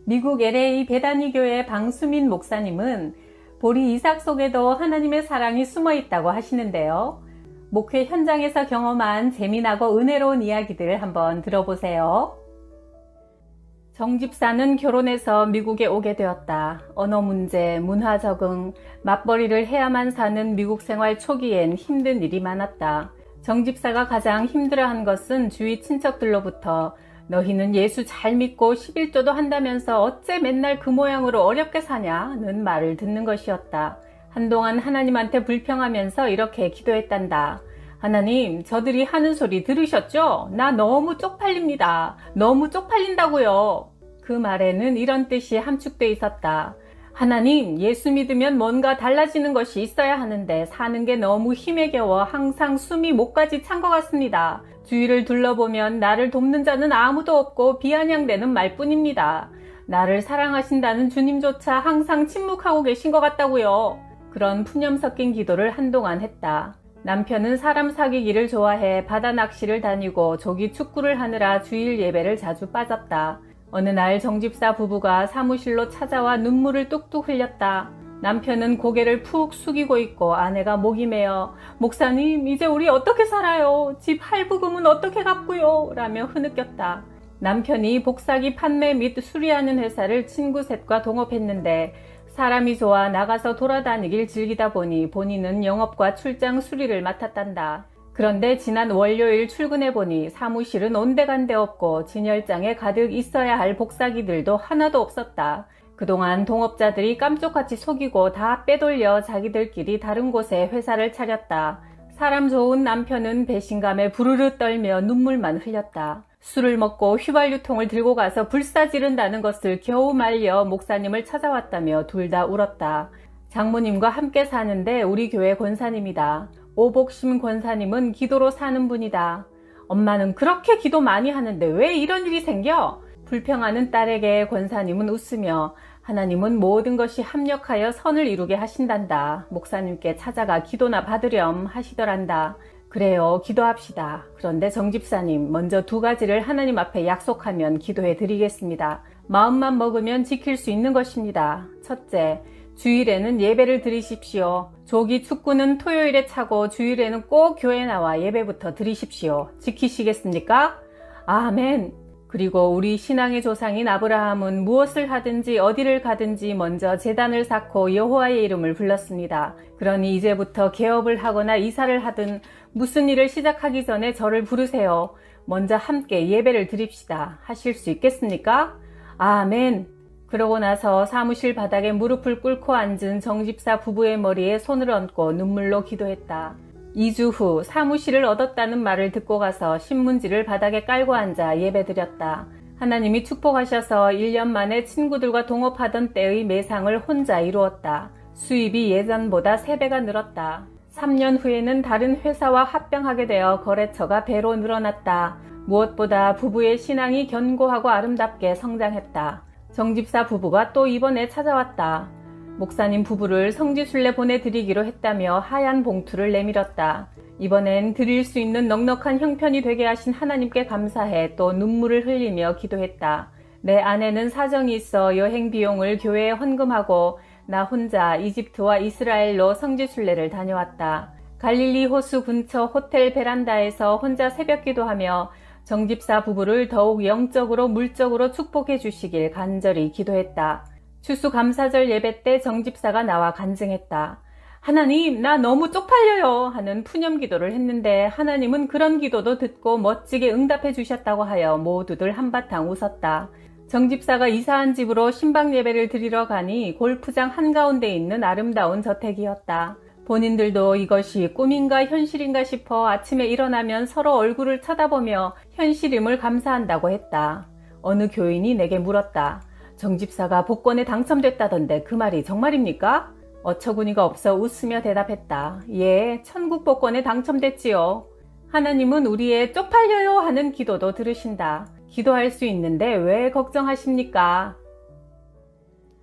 미국 LA 베다니 교회 방수민 목사님은 보리 이삭 속에도 하나님의 사랑이 숨어 있다고 하시는데요. 목회 현장에서 경험한 재미나고 은혜로운 이야기들 한번 들어보세요. 정 집사는 결혼해서 미국에 오게 되었다. 언어 문제, 문화 적응, 맞벌이를 해야만 사는 미국 생활 초기엔 힘든 일이 많았다. 정 집사가 가장 힘들어한 것은 주위 친척들로부터 너희는 예수 잘 믿고 11조도 한다면서 어째 맨날 그 모양으로 어렵게 사냐는 말을 듣는 것이었다. 한동안 하나님한테 불평하면서 이렇게 기도했단다. 하나님, 저들이 하는 소리 들으셨죠? 나 너무 쪽팔립니다. 너무 쪽팔린다고요. 그 말에는 이런 뜻이 함축돼 있었다. 하나님, 예수 믿으면 뭔가 달라지는 것이 있어야 하는데 사는 게 너무 힘에 겨워 항상 숨이 목까지 찬 것 같습니다. 주위를 둘러보면 나를 돕는 자는 아무도 없고 비아냥대는 말뿐입니다. 나를 사랑하신다는 주님조차 항상 침묵하고 계신 것 같다고요. 그런 푸념 섞인 기도를 한동안 했다. 남편은 사람 사귀기를 좋아해 바다 낚시를 다니고 조기 축구를 하느라 주일 예배를 자주 빠졌다. 어느 날 정집사 부부가 사무실로 찾아와 눈물을 뚝뚝 흘렸다. 남편은 고개를 푹 숙이고 있고 아내가 목이 메어 목사님, 이제 우리 어떻게 살아요? 집 할부금은 어떻게 갚고요? 라며 흐느꼈다. 남편이 복사기 판매 및 수리하는 회사를 친구 셋과 동업했는데 사람이 좋아 나가서 돌아다니길 즐기다 보니 본인은 영업과 출장 수리를 맡았단다. 그런데 지난 월요일 출근해보니 사무실은 온데간데 없고 진열장에 가득 있어야 할 복사기들도 하나도 없었다. 그동안 동업자들이 깜짝같이 속이고 다 빼돌려 자기들끼리 다른 곳에 회사를 차렸다. 사람 좋은 남편은 배신감에 부르르 떨며 눈물만 흘렸다. 술을 먹고 휘발유통을 들고 가서 불사 지른다는 것을 겨우 말려 목사님을 찾아왔다며 둘 다 울었다. 장모님과 함께 사는데 우리 교회 권사님이다. 오복심 권사님은 기도로 사는 분이다. 엄마는 그렇게 기도 많이 하는데 왜 이런 일이 생겨? 불평하는 딸에게 권사님은 웃으며 하나님은 모든 것이 합력하여 선을 이루게 하신단다. 목사님께 찾아가 기도나 받으렴 하시더란다. 그래요, 기도합시다. 그런데 정 집사님, 먼저 두 가지를 하나님 앞에 약속하면 기도해 드리겠습니다. 마음만 먹으면 지킬 수 있는 것입니다. 첫째, 주일에는 예배를 드리십시오. 조기 축구는 토요일에 차고 주일에는 꼭 교회 나와 예배부터 드리십시오. 지키시겠습니까? 아멘. 그리고 우리 신앙의 조상인 아브라함은 무엇을 하든지 어디를 가든지 먼저 제단을 쌓고 여호와의 이름을 불렀습니다. 그러니 이제부터 개업을 하거나 이사를 하든 무슨 일을 시작하기 전에 저를 부르세요. 먼저 함께 예배를 드립시다. 하실 수 있겠습니까? 아멘. 그러고 나서 사무실 바닥에 무릎을 꿇고 앉은 정집사 부부의 머리에 손을 얹고 눈물로 기도했다. 2주 후 사무실을 얻었다는 말을 듣고 가서 신문지를 바닥에 깔고 앉아 예배드렸다. 하나님이 축복하셔서 1년 만에 친구들과 동업하던 때의 매상을 혼자 이루었다. 수입이 예전보다 3배가 늘었다. 3년 후에는 다른 회사와 합병하게 되어 거래처가 배로 늘어났다. 무엇보다 부부의 신앙이 견고하고 아름답게 성장했다. 정집사 부부가 또 이번에 찾아왔다. 목사님 부부를 성지순례 보내드리기로 했다며 하얀 봉투를 내밀었다. 이번엔 드릴 수 있는 넉넉한 형편이 되게 하신 하나님께 감사해 또 눈물을 흘리며 기도했다. 내 아내는 사정이 있어 여행 비용을 교회에 헌금하고 나 혼자 이집트와 이스라엘로 성지순례를 다녀왔다. 갈릴리 호수 근처 호텔 베란다에서 혼자 새벽기도하며 정집사 부부를 더욱 영적으로 물적으로 축복해 주시길 간절히 기도했다. 추수감사절 예배 때 정집사가 나와 간증했다. 하나님, 나 너무 쪽팔려요 하는 푸념 기도를 했는데 하나님은 그런 기도도 듣고 멋지게 응답해 주셨다고 하여 모두들 한바탕 웃었다. 정집사가 이사한 집으로 신방 예배를 드리러 가니 골프장 한가운데 있는 아름다운 저택이었다. 본인들도 이것이 꿈인가 현실인가 싶어 아침에 일어나면 서로 얼굴을 쳐다보며 현실임을 감사한다고 했다. 어느 교인이 내게 물었다. 정집사가 복권에 당첨됐다던데 그 말이 정말입니까? 어처구니가 없어 웃으며 대답했다. 예, 천국 복권에 당첨됐지요. 하나님은 우리의 쪽팔려요 하는 기도도 들으신다. 기도할 수 있는데 왜 걱정하십니까?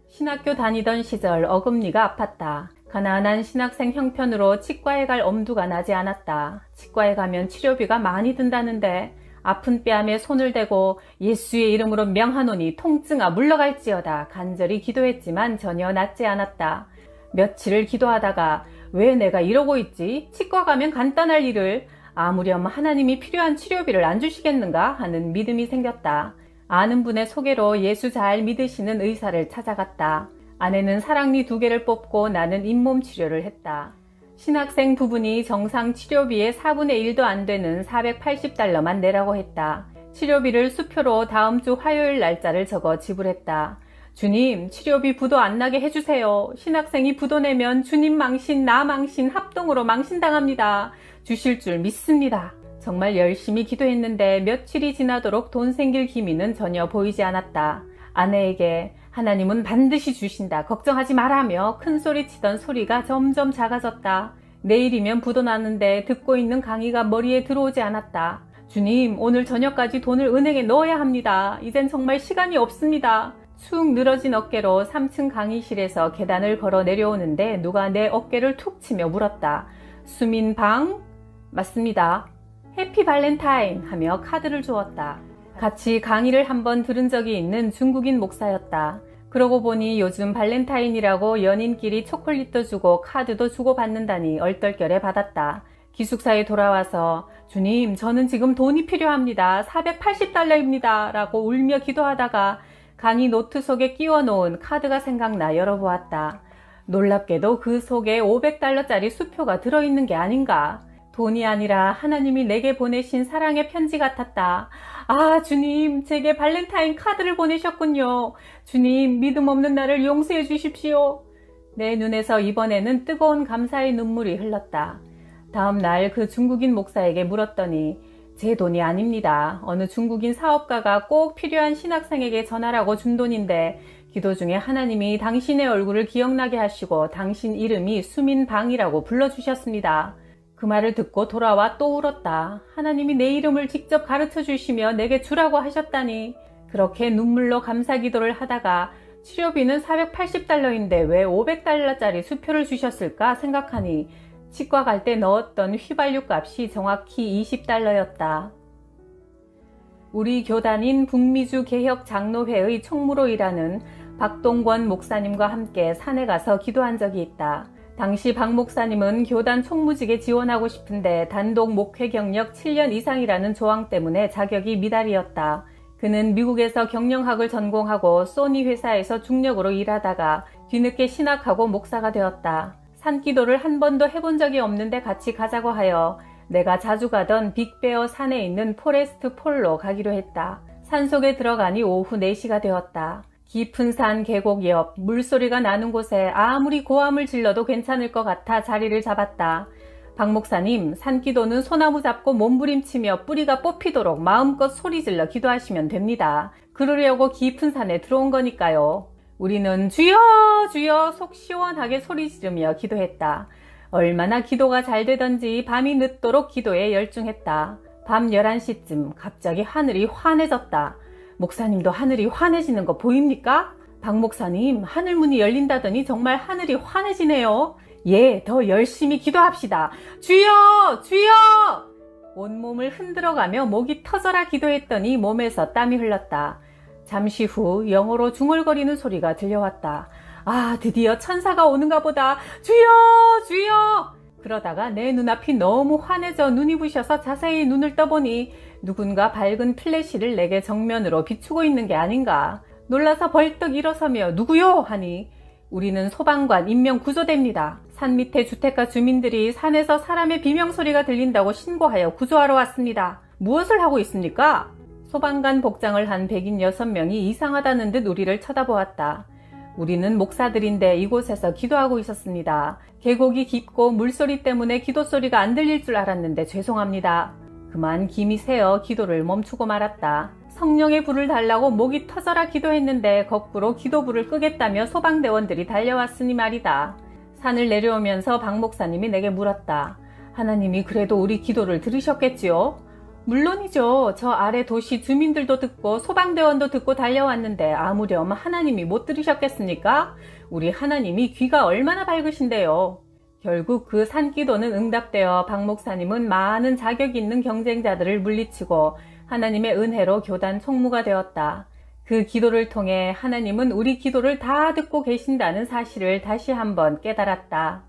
신학교 다니던 시절 어금니가 아팠다. 가난한 신학생 형편으로 치과에 갈 엄두가 나지 않았다. 치과에 가면 치료비가 많이 든다는데 아픈 뺨에 손을 대고 예수의 이름으로 명하노니 통증아 물러갈지어다 간절히 기도했지만 전혀 낫지 않았다. 며칠을 기도하다가 왜 내가 이러고 있지? 치과 가면 간단할 일을 아무렴 하나님이 필요한 치료비를 안 주시겠는가 하는 믿음이 생겼다. 아는 분의 소개로 예수 잘 믿으시는 의사를 찾아갔다. 아내는 사랑니 2개를 뽑고 나는 잇몸 치료를 했다. 신학생 부분이 정상 치료비의 4분의 1도 안 되는 $480만 내라고 했다. 치료비를 수표로 다음 주 화요일 날짜를 적어 지불했다. 주님, 치료비 부도 안 나게 해주세요. 신학생이 부도 내면 주님 망신, 나 망신, 합동으로 망신당합니다. 주실 줄 믿습니다. 정말 열심히 기도했는데 며칠이 지나도록 돈 생길 기미는 전혀 보이지 않았다. 아내에게 하나님은 반드시 주신다. 걱정하지 말라며 큰소리 치던 소리가 점점 작아졌다. 내일이면 부도 나는데 듣고 있는 강의가 머리에 들어오지 않았다. 주님, 오늘 저녁까지 돈을 은행에 넣어야 합니다. 이젠 정말 시간이 없습니다. 축 늘어진 어깨로 3층 강의실에서 계단을 걸어 내려오는데 누가 내 어깨를 툭 치며 물었다. 수민방? 맞습니다. 해피 발렌타인 하며 카드를 주었다. 같이 강의를 한번 들은 적이 있는 중국인 목사였다. 그러고 보니 요즘 발렌타인이라고 연인끼리 초콜릿도 주고 카드도 주고 받는다니 얼떨결에 받았다. 기숙사에 돌아와서 주님, 저는 지금 돈이 필요합니다. $480입니다. 라고 울며 기도하다가 강의 노트 속에 끼워 놓은 카드가 생각나 열어보았다. 놀랍게도 그 속에 $500짜리 수표가 들어있는 게 아닌가. 돈이 아니라 하나님이 내게 보내신 사랑의 편지 같았다. 아, 주님, 제게 발렌타인 카드를 보내셨군요. 주님, 믿음 없는 나를 용서해 주십시오. 내 눈에서 이번에는 뜨거운 감사의 눈물이 흘렀다. 다음 날 그 중국인 목사에게 물었더니 제 돈이 아닙니다. 어느 중국인 사업가가 꼭 필요한 신학생에게 전하라고 준 돈인데 기도 중에 하나님이 당신의 얼굴을 기억나게 하시고 당신 이름이 수민방이라고 불러주셨습니다. 그 말을 듣고 돌아와 또 울었다. 하나님이 내 이름을 직접 가르쳐 주시며 내게 주라고 하셨다니. 그렇게 눈물로 감사 기도를 하다가 치료비는 $480인데 왜 $500짜리 수표를 주셨을까 생각하니 치과 갈 때 넣었던 휘발유 값이 정확히 $20였다. 우리 교단인 북미주 개혁 장로회의 총무로 일하는 박동권 목사님과 함께 산에 가서 기도한 적이 있다. 당시 박 목사님은 교단 총무직에 지원하고 싶은데 단독 목회 경력 7년 이상이라는 조항 때문에 자격이 미달이었다. 그는 미국에서 경영학을 전공하고 소니 회사에서 중력으로 일하다가 뒤늦게 신학하고 목사가 되었다. 산기도를 한 번도 해본 적이 없는데 같이 가자고 하여 내가 자주 가던 빅베어 산에 있는 포레스트 폴로 가기로 했다. 산속에 들어가니 오후 4시가 되었다. 깊은 산 계곡 옆 물소리가 나는 곳에 아무리 고함을 질러도 괜찮을 것 같아 자리를 잡았다. 박 목사님, 산기도는 소나무 잡고 몸부림치며 뿌리가 뽑히도록 마음껏 소리질러 기도하시면 됩니다. 그러려고 깊은 산에 들어온 거니까요. 우리는 주여 주여 속 시원하게 소리 지르며 기도했다. 얼마나 기도가 잘 되던지 밤이 늦도록 기도에 열중했다. 밤 11시쯤 갑자기 하늘이 환해졌다. 목사님도 하늘이 환해지는 거 보입니까? 박 목사님, 하늘문이 열린다더니 정말 하늘이 환해지네요. 예, 더 열심히 기도합시다. 주여! 주여! 온몸을 흔들어가며 목이 터져라 기도했더니 몸에서 땀이 흘렀다. 잠시 후 영어로 중얼거리는 소리가 들려왔다. 아, 드디어 천사가 오는가 보다. 주여! 주여! 그러다가 내 눈앞이 너무 환해져 눈이 부셔서 자세히 눈을 떠보니 누군가 밝은 플래시를 내게 정면으로 비추고 있는 게 아닌가. 놀라서 벌떡 일어서며 누구요? 하니 우리는 소방관 인명구조대입니다. 산 밑에 주택가 주민들이 산에서 사람의 비명소리가 들린다고 신고하여 구조하러 왔습니다. 무엇을 하고 있습니까? 소방관 복장을 한 백인 6명이 이상하다는 듯 우리를 쳐다보았다. 우리는 목사들인데 이곳에서 기도하고 있었습니다. 계곡이 깊고 물소리 때문에 기도소리가 안 들릴 줄 알았는데 죄송합니다. 그만 김이 새어 기도를 멈추고 말았다. 성령의 불을 달라고 목이 터져라 기도했는데 거꾸로 기도불을 끄겠다며 소방대원들이 달려왔으니 말이다. 산을 내려오면서 박 목사님이 내게 물었다. 하나님이 그래도 우리 기도를 들으셨겠지요? 물론이죠. 저 아래 도시 주민들도 듣고 소방대원도 듣고 달려왔는데 아무렴 하나님이 못 들으셨겠습니까? 우리 하나님이 귀가 얼마나 밝으신데요. 결국 그 산기도는 응답되어 박 목사님은 많은 자격 있는 경쟁자들을 물리치고 하나님의 은혜로 교단 총무가 되었다. 그 기도를 통해 하나님은 우리 기도를 다 듣고 계신다는 사실을 다시 한번 깨달았다.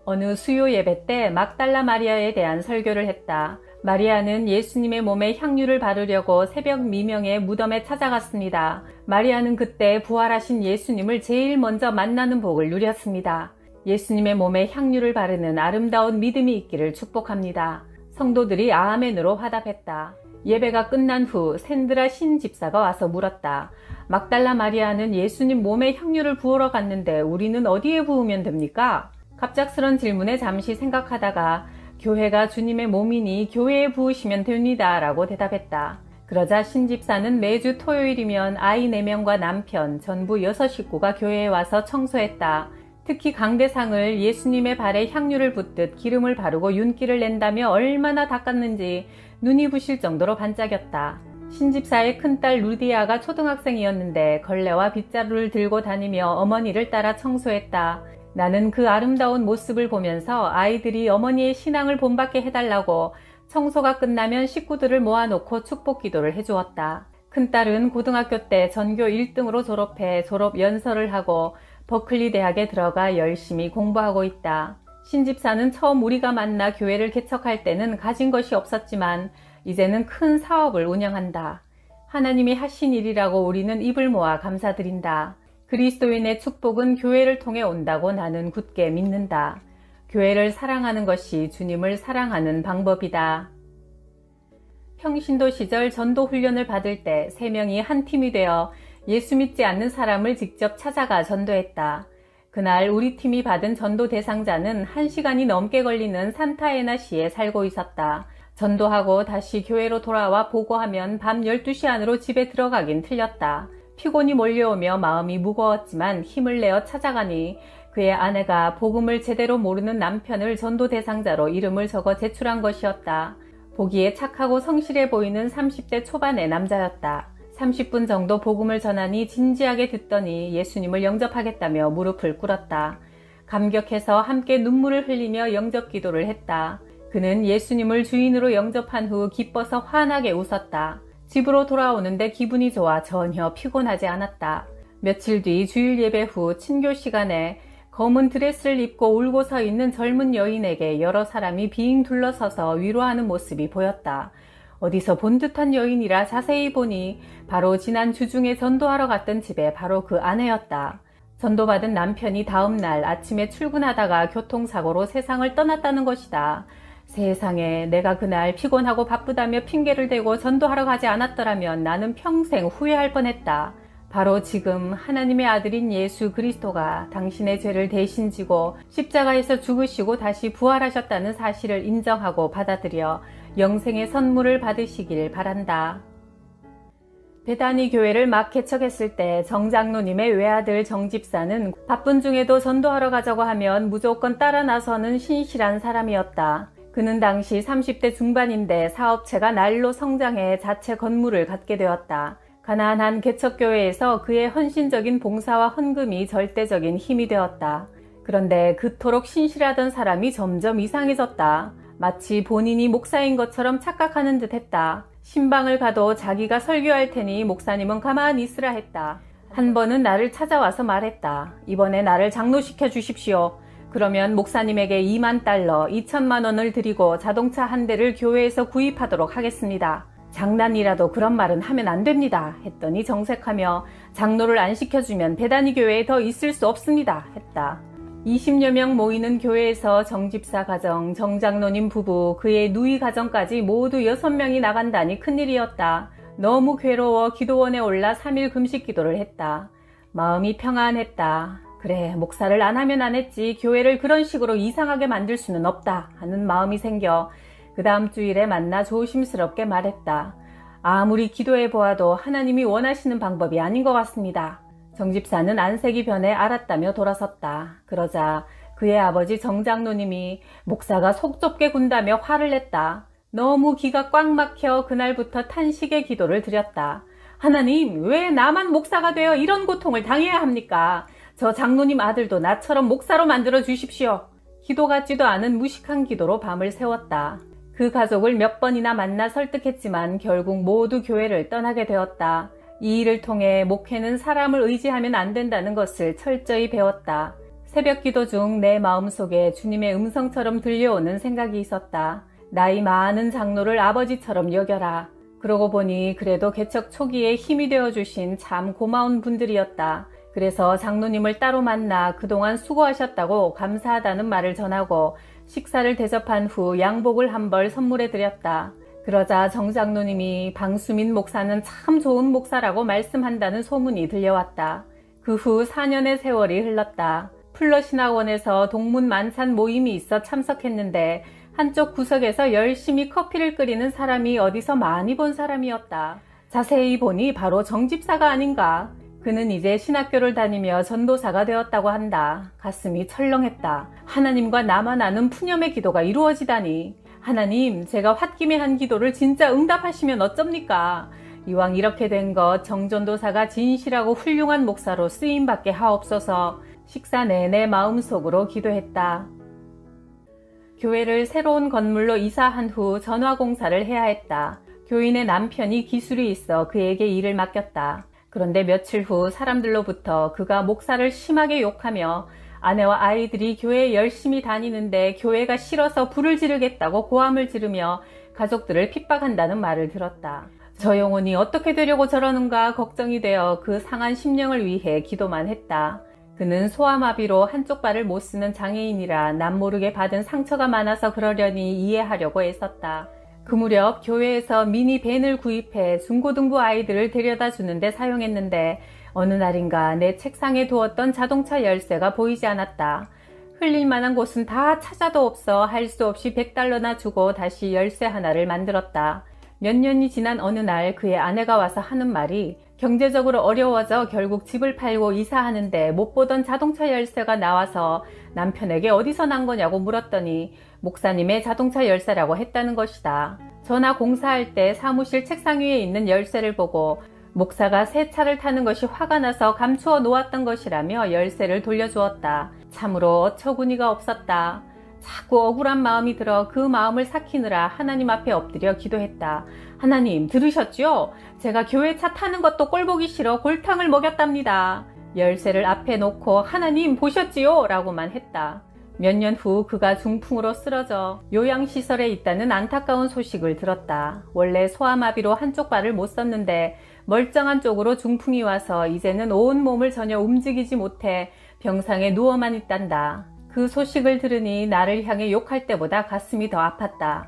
어느 수요 예배 때 막달라 마리아에 대한 설교를 했다. 마리아는 예수님의 몸에 향유를 바르려고 새벽 미명에 무덤에 찾아갔습니다. 마리아는 그때 부활하신 예수님을 제일 먼저 만나는 복을 누렸습니다. 예수님의 몸에 향유를 바르는 아름다운 믿음이 있기를 축복합니다. 성도들이 아멘으로 화답했다. 예배가 끝난 후 샌드라 신집사가 와서 물었다. 막달라 마리아는 예수님 몸에 향유를 부으러 갔는데 우리는 어디에 부으면 됩니까? 갑작스런 질문에 잠시 생각하다가 교회가 주님의 몸이니 교회에 부으시면 됩니다 라고 대답했다. 그러자 신집사는 매주 토요일이면 아이 4명과 남편 전부 6 식구가 교회에 와서 청소했다. 특히 강대상을 예수님의 발에 향유를 붓듯 기름을 바르고 윤기를 낸다며 얼마나 닦았는지 눈이 부실 정도로 반짝였다. 신집사의 큰딸 루디아가 초등학생이었는데 걸레와 빗자루를 들고 다니며 어머니를 따라 청소했다. 나는 그 아름다운 모습을 보면서 아이들이 어머니의 신앙을 본받게 해달라고 청소가 끝나면 식구들을 모아놓고 축복 기도를 해주었다. 큰딸은 고등학교 때 전교 1등으로 졸업해 졸업 연설을 하고 버클리 대학에 들어가 열심히 공부하고 있다. 신집사는 처음 우리가 만나 교회를 개척할 때는 가진 것이 없었지만 이제는 큰 사업을 운영한다. 하나님이 하신 일이라고 우리는 입을 모아 감사드린다. 그리스도인의 축복은 교회를 통해 온다고 나는 굳게 믿는다. 교회를 사랑하는 것이 주님을 사랑하는 방법이다. 평신도 시절 전도 훈련을 받을 때 3명이 한 팀이 되어 예수 믿지 않는 사람을 직접 찾아가 전도했다. 그날 우리 팀이 받은 전도 대상자는 1시간이 넘게 걸리는 산타에나시에 살고 있었다. 전도하고 다시 교회로 돌아와 보고하면 밤 12시 안으로 집에 들어가긴 틀렸다. 피곤이 몰려오며 마음이 무거웠지만 힘을 내어 찾아가니 그의 아내가 복음을 제대로 모르는 남편을 전도 대상자로 이름을 적어 제출한 것이었다. 보기에 착하고 성실해 보이는 30대 초반의 남자였다. 30분 정도 복음을 전하니 진지하게 듣더니 예수님을 영접하겠다며 무릎을 꿇었다. 감격해서 함께 눈물을 흘리며 영접 기도를 했다. 그는 예수님을 주인으로 영접한 후 기뻐서 환하게 웃었다. 집으로 돌아오는데 기분이 좋아 전혀 피곤하지 않았다. 며칠 뒤 주일 예배 후 친교 시간에 검은 드레스를 입고 울고 서 있는 젊은 여인에게 여러 사람이 빙 둘러서서 위로하는 모습이 보였다. 어디서 본 듯한 여인이라 자세히 보니 바로 지난 주중에 전도하러 갔던 집에 바로 그 아내였다. 전도받은 남편이 다음 날 아침에 출근하다가 교통사고로 세상을 떠났다는 것이다. 세상에, 내가 그날 피곤하고 바쁘다며 핑계를 대고 전도하러 가지 않았더라면 나는 평생 후회할 뻔했다. 바로 지금 하나님의 아들인 예수 그리스도가 당신의 죄를 대신 지고 십자가에서 죽으시고 다시 부활하셨다는 사실을 인정하고 받아들여 영생의 선물을 받으시길 바란다. 베다니 교회를 막 개척했을 때 정장로님의 외아들 정집사는 바쁜 중에도 전도하러 가자고 하면 무조건 따라 나서는 신실한 사람이었다. 그는 당시 30대 중반인데 사업체가 날로 성장해 자체 건물을 갖게 되었다. 가난한 개척교회에서 그의 헌신적인 봉사와 헌금이 절대적인 힘이 되었다. 그런데 그토록 신실하던 사람이 점점 이상해졌다. 마치 본인이 목사인 것처럼 착각하는 듯 했다. 신방을 가도 자기가 설교할 테니 목사님은 가만히 있으라 했다. 한 번은 나를 찾아와서 말했다. 이번에 나를 장로시켜 주십시오. 그러면 목사님에게 2만 달러, 2천만 원을 드리고 자동차 한 대를 교회에서 구입하도록 하겠습니다. 장난이라도 그런 말은 하면 안 됩니다. 했더니 정색하며 장로를 안 시켜주면 베다니 교회에 더 있을 수 없습니다. 했다. 20여 명 모이는 교회에서 정집사 가정, 정장로님 부부, 그의 누이 가정까지 모두 6명이 나간다니 큰일이었다. 너무 괴로워 기도원에 올라 3일 금식 기도를 했다. 마음이 평안했다. 그래, 목사를 안 하면 안 했지 교회를 그런 식으로 이상하게 만들 수는 없다 하는 마음이 생겨 그 다음 주일에 만나 조심스럽게 말했다. 아무리 기도해 보아도 하나님이 원하시는 방법이 아닌 것 같습니다. 정집사는 안색이 변해 알았다며 돌아섰다. 그러자 그의 아버지 정장로님이 목사가 속 좁게 군다며 화를 냈다. 너무 기가 꽉 막혀 그날부터 탄식의 기도를 드렸다. 하나님, 왜 나만 목사가 되어 이런 고통을 당해야 합니까? 저 장로님 아들도 나처럼 목사로 만들어 주십시오. 기도 같지도 않은 무식한 기도로 밤을 새웠다. 그 가족을 몇 번이나 만나 설득했지만 결국 모두 교회를 떠나게 되었다. 이 일을 통해 목회는 사람을 의지하면 안 된다는 것을 철저히 배웠다. 새벽 기도 중 내 마음속에 주님의 음성처럼 들려오는 생각이 있었다. 나이 많은 장로를 아버지처럼 여겨라. 그러고 보니 그래도 개척 초기에 힘이 되어주신 참 고마운 분들이었다. 그래서 장로님을 따로 만나 그동안 수고하셨다고 감사하다는 말을 전하고 식사를 대접한 후 양복을 한 벌 선물해 드렸다. 그러자 정 장로님이 방수민 목사는 참 좋은 목사라고 말씀한다는 소문이 들려왔다. 그 후 4년의 세월이 흘렀다. 플러신학원에서 동문 만찬 모임이 있어 참석했는데 한쪽 구석에서 열심히 커피를 끓이는 사람이 어디서 많이 본 사람이었다. 자세히 보니 바로 정 집사가 아닌가. 그는 이제 신학교를 다니며 전도사가 되었다고 한다. 가슴이 철렁했다. 하나님과 나만 아는 푸념의 기도가 이루어지다니. 하나님, 제가 홧김에 한 기도를 진짜 응답하시면 어쩝니까? 이왕 이렇게 된 것 정전도사가 진실하고 훌륭한 목사로 쓰임받게 하옵소서. 식사 내내 마음속으로 기도했다. 교회를 새로운 건물로 이사한 후 전화공사를 해야 했다. 교인의 남편이 기술이 있어 그에게 일을 맡겼다. 그런데 며칠 후 사람들로부터 그가 목사를 심하게 욕하며 아내와 아이들이 교회에 열심히 다니는데 교회가 싫어서 불을 지르겠다고 고함을 지르며 가족들을 핍박한다는 말을 들었다. 저 영혼이 어떻게 되려고 저러는가 걱정이 되어 그 상한 심령을 위해 기도만 했다. 그는 소아마비로 한쪽 발을 못 쓰는 장애인이라 남모르게 받은 상처가 많아서 그러려니 이해하려고 애썼다. 그 무렵 교회에서 미니밴을 구입해 중고등부 아이들을 데려다 주는데 사용했는데 어느 날인가 내 책상에 두었던 자동차 열쇠가 보이지 않았다. 흘릴 만한 곳은 다 찾아도 없어 할 수 없이 $100나 주고 다시 열쇠 하나를 만들었다. 몇 년이 지난 어느 날 그의 아내가 와서 하는 말이 경제적으로 어려워져 결국 집을 팔고 이사하는데 못 보던 자동차 열쇠가 나와서 남편에게 어디서 난 거냐고 물었더니 목사님의 자동차 열쇠라고 했다는 것이다. 전화 공사할 때 사무실 책상 위에 있는 열쇠를 보고 목사가 새 차를 타는 것이 화가 나서 감추어 놓았던 것이라며 열쇠를 돌려주었다. 참으로 어처구니가 없었다. 자꾸 억울한 마음이 들어 그 마음을 삭히느라 하나님 앞에 엎드려 기도했다. 하나님 들으셨죠? 제가 교회 차 타는 것도 꼴보기 싫어 골탕을 먹였답니다. 열쇠를 앞에 놓고 하나님 보셨지요? 라고만 했다. 몇 년 후 그가 중풍으로 쓰러져 요양시설에 있다는 안타까운 소식을 들었다. 원래 소아마비로 한쪽 발을 못 썼는데 멀쩡한 쪽으로 중풍이 와서 이제는 온 몸을 전혀 움직이지 못해 병상에 누워만 있단다. 그 소식을 들으니 나를 향해 욕할 때보다 가슴이 더 아팠다.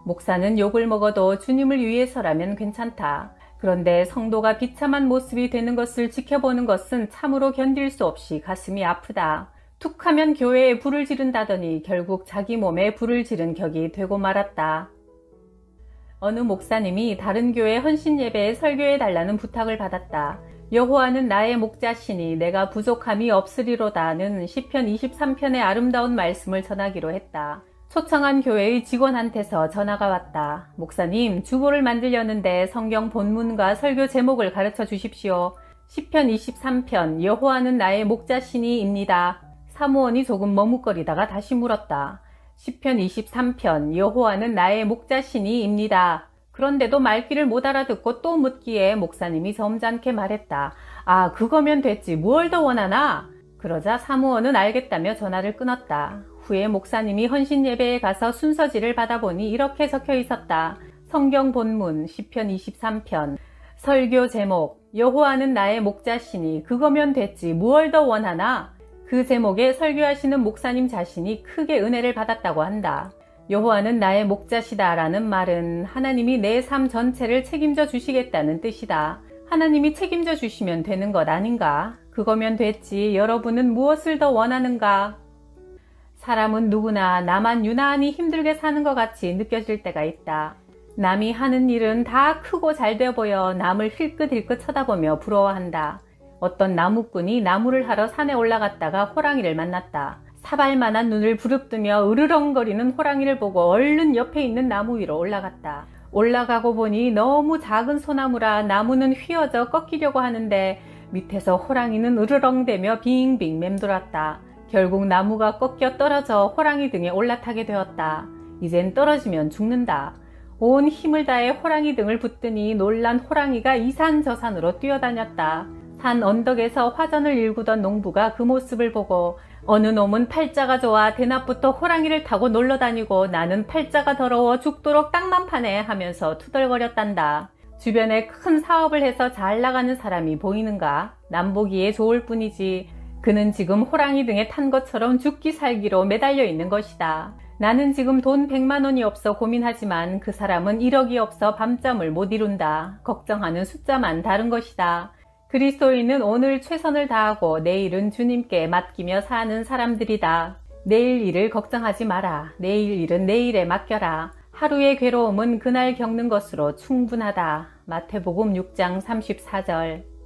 목사는 욕을 먹어도 주님을 위해서라면 괜찮다. 그런데 성도가 비참한 모습이 되는 것을 지켜보는 것은 참으로 견딜 수 없이 가슴이 아프다. 툭 하면 교회에 불을 지른다더니 결국 자기 몸에 불을 지른 격이 되고 말았다. 어느 목사님이 다른 교회 헌신 예배에 설교해 달라는 부탁을 받았다. 여호와는 나의 목자시니 내가 부족함이 없으리로다는 시편 23편의 아름다운 말씀을 전하기로 했다. 초청한 교회의 직원한테서 전화가 왔다. 목사님, 주보를 만들려는데 성경 본문과 설교 제목을 가르쳐 주십시오. 시편 23편 여호와는 나의 목자시니입니다. 사무원이 조금 머뭇거리다가 다시 물었다. 시편 23편 여호와는 나의 목자시니입니다. 그런데도 말귀를 못 알아듣고 또 묻기에 목사님이 점잖게 말했다. 아, 그거면 됐지. 뭘 더 원하나? 그러자 사무원은 알겠다며 전화를 끊었다. 후에 목사님이 헌신 예배에 가서 순서지를 받아보니 이렇게 적혀 있었다. 성경 본문 시편 23편 설교 제목 여호와는 나의 목자시니 그거면 됐지. 뭘 더 원하나? 그 제목에 설교하시는 목사님 자신이 크게 은혜를 받았다고 한다. 여호와는 나의 목자시다 라는 말은 하나님이 내 삶 전체를 책임져 주시겠다는 뜻이다. 하나님이 책임져 주시면 되는 것 아닌가? 그거면 됐지. 여러분은 무엇을 더 원하는가? 사람은 누구나 나만 유난히 힘들게 사는 것 같이 느껴질 때가 있다. 남이 하는 일은 다 크고 잘 돼 보여 남을 힐끗힐끗 쳐다보며 부러워한다. 어떤 나무꾼이 나무를 하러 산에 올라갔다가 호랑이를 만났다. 사발만한 눈을 부릅뜨며 으르렁거리는 호랑이를 보고 얼른 옆에 있는 나무 위로 올라갔다. 올라가고 보니 너무 작은 소나무라 나무는 휘어져 꺾이려고 하는데 밑에서 호랑이는 으르렁대며 빙빙 맴돌았다. 결국 나무가 꺾여 떨어져 호랑이 등에 올라타게 되었다. 이젠 떨어지면 죽는다. 온 힘을 다해 호랑이 등을 붙더니 놀란 호랑이가 이산저산으로 뛰어다녔다. 산 언덕에서 화전을 일구던 농부가 그 모습을 보고 어느 놈은 팔자가 좋아 대낮부터 호랑이를 타고 놀러다니고 나는 팔자가 더러워 죽도록 땅만 파네 하면서 투덜거렸단다. 주변에 큰 사업을 해서 잘 나가는 사람이 보이는가? 남보기에 좋을 뿐이지 그는 지금 호랑이 등에 탄 것처럼 죽기 살기로 매달려 있는 것이다. 나는 지금 돈 100만 원이 없어 고민하지만 그 사람은 1억이 없어 밤잠을 못 이룬다. 걱정하는 숫자만 다른 것이다. 그리스도인은 오늘 최선을 다하고 내일은 주님께 맡기며 사는 사람들이다. 내일 일을 걱정하지 마라. 내일 일은 내일에 맡겨라. 하루의 괴로움은 그날 겪는 것으로 충분하다. 마태복음 6장 34절.